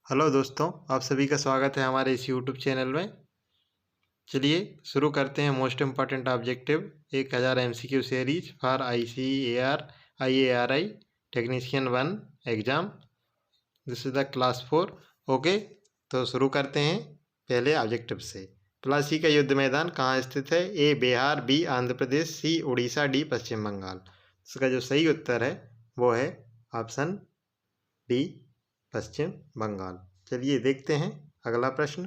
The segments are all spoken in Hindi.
हेलो दोस्तों, आप सभी का स्वागत है हमारे इस यूट्यूब चैनल में। चलिए शुरू करते हैं most important objective 1000 MCQ series for ICAR IARI technician 1 exam. This is the class 4। Okay, तो शुरू करते हैं पहले ऑब्जेक्टिव से। प्लासी का युद्ध मैदान कहाँ स्थित है? ए बिहार, बी आंध्र प्रदेश, सी उड़ीसा, डी पश्चिम बंगाल। इसका जो सही उत्तर है वो है ऑप्शन डी, पश्चिम बंगाल। चलिए देखते हैं अगला प्रश्न।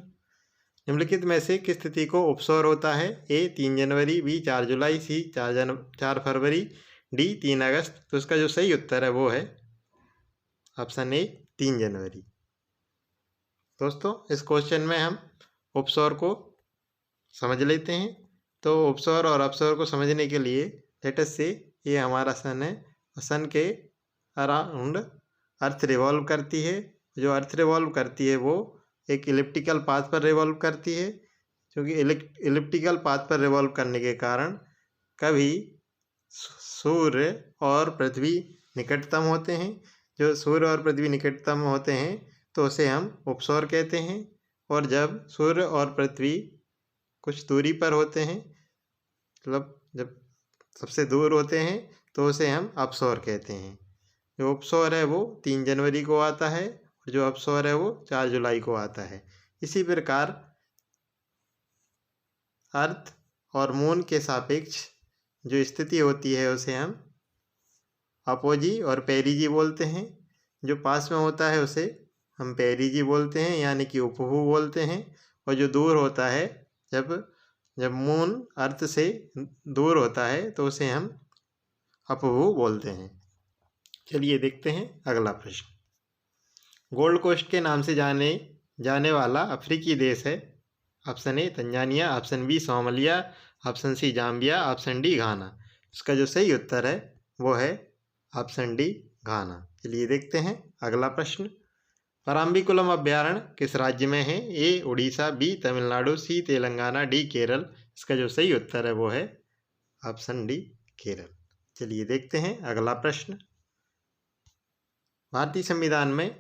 निम्नलिखित में से किस तिथि को उपसौर होता है? ए 3 जनवरी, बी 4 जुलाई, सी 4 फरवरी, डी 3 अगस्त। तो इसका जो सही उत्तर है वो है ऑप्शन ए 3 जनवरी। दोस्तों, इस क्वेश्चन में हम उपसौर को समझ लेते हैं। तो उपसौर और अपसौर को समझने के लिए लेट अस से ये हमारा सन है। सन के अराउंड अर्थ रिवॉल्व करती है। जो अर्थ रिवॉल्व करती है वो एक इलिप्टिकल पाथ पर रिवॉल्व करती है, क्योंकि इलिप्टिकल पाथ पर रिवॉल्व करने के कारण कभी सूर्य और पृथ्वी निकटतम होते हैं। जो सूर्य और पृथ्वी निकटतम होते हैं तो उसे हम उपसौर कहते हैं, और जब सूर्य और पृथ्वी कुछ दूरी पर होते हैं, मतलब जब सबसे दूर होते हैं, तो उसे हम अपसौर कहते हैं। जो उपसौर है वो 3 जनवरी को आता है और जो अपसौर है वो 4 जुलाई को आता है। इसी प्रकार अर्थ और मून के सापेक्ष जो स्थिति होती है उसे हम अपोजी और पेरिजी बोलते हैं। जो पास में होता है उसे हम पेरिजी बोलते हैं, यानी कि उपहू बोलते हैं। और जो दूर होता है, जब मून अर्थ से दूर होता है तो उसे हम अपहू बोलते हैं। चलिए देखते हैं अगला प्रश्न। गोल्ड कोस्ट के नाम से जाने वाला अफ्रीकी देश है? Option A Tanzania, option B Somalia, option C Zambia, option D Ghana. इसका जो सही उत्तर है वो है ऑप्शन डी घाना। चलिए देखते हैं अगला प्रश्न। पराम्बीकुलम अभ्यारण्य किस राज्य में है? ए उड़ीसा, बी तमिलनाडु, सी तेलंगाना, डी केरल। इसका जो सही उत्तर है वो है ऑप्शन डी केरल। चलिए देखते हैं अगला प्रश्न। भारतीय संविधान में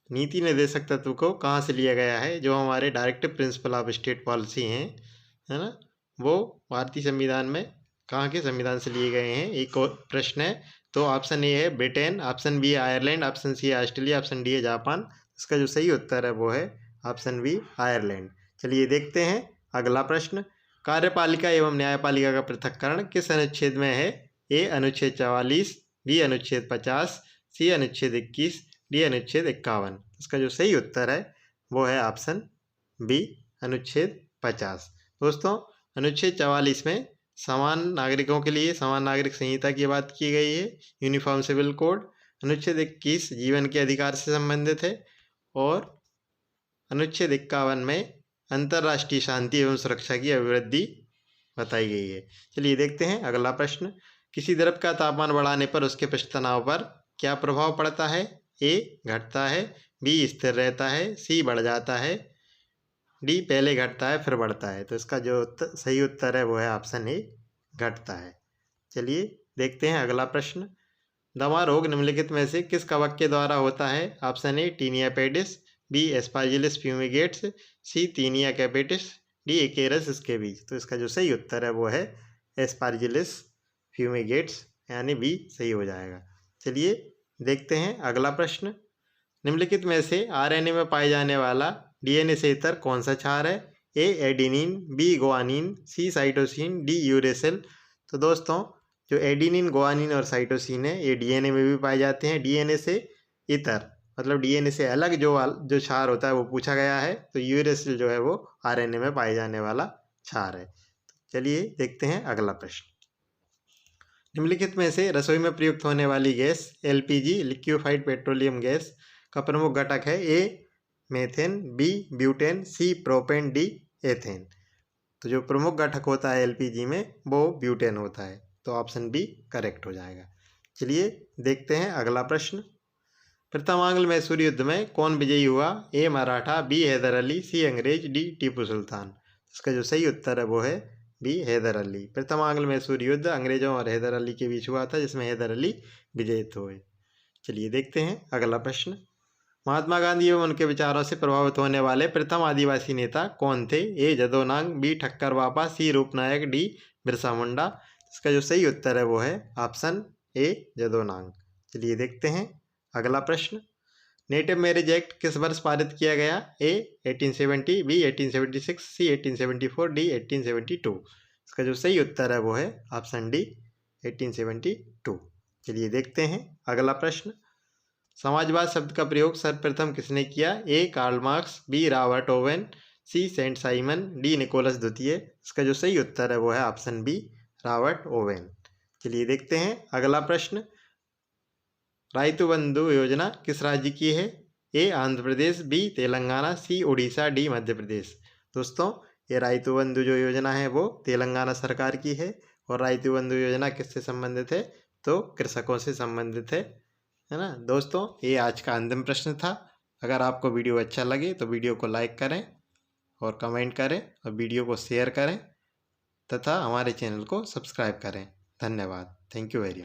नीति निर्देशक तत्व को कहाँ से लिया गया है? जो हमारे directive principle of state policy हैं, है ना, वो भारतीय संविधान में कहाँ के संविधान से लिए गए हैं? एक और प्रश्न है। तो ऑप्शन ए है ब्रिटेन, ऑप्शन बी है आयरलैंड, ऑप्शन सी है ऑस्ट्रेलिया, ऑप्शन डी है जापान। इसका जो सही उत्तर है वो है ऑप्शन बी आयरलैंड। चलिए देखते हैं अगला प्रश्न। कार्यपालिका एवं न्यायपालिका का पृथक्करण किस अनुच्छेद में है? ए अनुच्छेद 44, बी अनुच्छेद 50, सी अनुच्छेद 21, डी अनुच्छेद 51। इसका जो सही उत्तर है वो है ऑप्शन बी अनुच्छेद 50। दोस्तों, अनुच्छेद 44 में समान नागरिकों के लिए समान नागरिक संहिता की बात की गई है, यूनिफॉर्म सिविल कोड। अनुच्छेद 21 जीवन के अधिकार से संबंधित है, और अनुच्छेद 51 में अंतर्राष्ट्रीय शांति एवं सुरक्षा की अभिवृद्धि बताई गई है। चलिए देखते हैं अगला प्रश्न। किसी द्रव्य का तापमान बढ़ाने पर उसके पृष्ठ तनाव पर क्या प्रभाव पड़ता है? ए घटता है, बी स्थिर रहता है, सी बढ़ जाता है, डी पहले घटता है फिर बढ़ता है। तो इसका जो सही उत्तर है वो है ऑप्शन ए घटता है। चलिए देखते हैं अगला प्रश्न। दमा रोग निम्नलिखित में से किस कवक के द्वारा होता है? Option A tinea pedis, B aspergillus fumigatus, C tinea capitis, D acarus scabiei. तो इसका जो सही उत्तर है वो है एस्पार्जिलस फ्यूमिगेट्स, यानी बी सही हो जाएगा। चलिए देखते हैं अगला प्रश्न। निम्नलिखित में से आरएनए में पाए जाने वाला डीएनए से इतर कौन सा क्षार है? ए एडेनिन, बी गुआनिन, सी साइटोसिन, डी यूरेसिल। तो दोस्तों, जो एडेनिन, गुआनिन और साइटोसिन है ये डीएनए में भी पाए जाते हैं। डीएनए से इतर मतलब डीएनए से अलग जो क्षार होता है वो पूछा गया है। तो यूरेसिल जो है वो आरएनए में पाए जाने वाला क्षार है। चलिए देखते हैं अगला प्रश्न। निम्नलिखित में से रसोई में प्रयुक्त होने वाली gas LPG liquefied petroleum gas का प्रमुख घटक है? ए मेथेन, बी ब्यूटेन, सी प्रोपेन, डी एथेन। तो जो प्रमुख घटक होता है एलपीजी में वो ब्यूटेन होता है। तो ऑप्शन बी करेक्ट हो जाएगा। चलिए देखते हैं अगला प्रश्न। प्रथम आंग्ल मैसूर युद्ध में कौन विजयी हुआ? ए मराठा, बी हैदर अली, सी अंग्रेज, डी टीपू सुल्तान। इसका जो सही उत्तर है वो है बी हैदर अली। प्रथम आंग्ल मैसूर युद्ध अंग्रेजों और हैदर अली के बीच हुआ था, जिसमें हैदर अली विजेत हुए। चलिए देखते हैं अगला प्रश्न। महात्मा गांधी एवं उनके विचारों से प्रभावित होने वाले प्रथम आदिवासी नेता कौन थे? ए जदोनांग, बी ठक्कर बापा, सी रूपनायक, डी बिरसा मुंडा। इसका जो सही उत्तर है वो है ऑप्शन ए जदोनांग। चलिए देखते हैं अगला प्रश्न। नेटिव मैरिज एक्ट किस वर्ष पारित किया गया? ए 1870, बी 1876, सी 1874, डी 1872। इसका जो सही उत्तर है वो है ऑप्शन डी 1872। चलिए देखते हैं अगला प्रश्न। समाजवाद शब्द का प्रयोग सर्वप्रथम किसने किया? A Karl Marx, B Robert Owen, C Saint Simon, D Nicholas द्वितीय। इसका जो सही उत्तर है वो है ऑप्शन बी रॉबर्ट ओवेन। चलिए देखते हैं अगला प्रश्न। राइतु बंधु योजना किस राज्य की है? ए आंध्र प्रदेश, बी तेलंगाना, सी उड़ीसा, डी मध्य प्रदेश। दोस्तों ये राइतु बंधु जो योजना है वो तेलंगाना सरकार की है। और राइतु बंधु योजना किससे संबंधित है? तो कृषकों से संबंधित है ना। दोस्तों ये आज का अंतिम प्रश्न था। अगर आपको वीडियो अच्छा लगे तो वीडियो को लाइक करें और कमेंट करें और वीडियो को शेयर करें तथा हमारे चैनल को सब्सक्राइब करें। धन्यवाद। Thank you very much.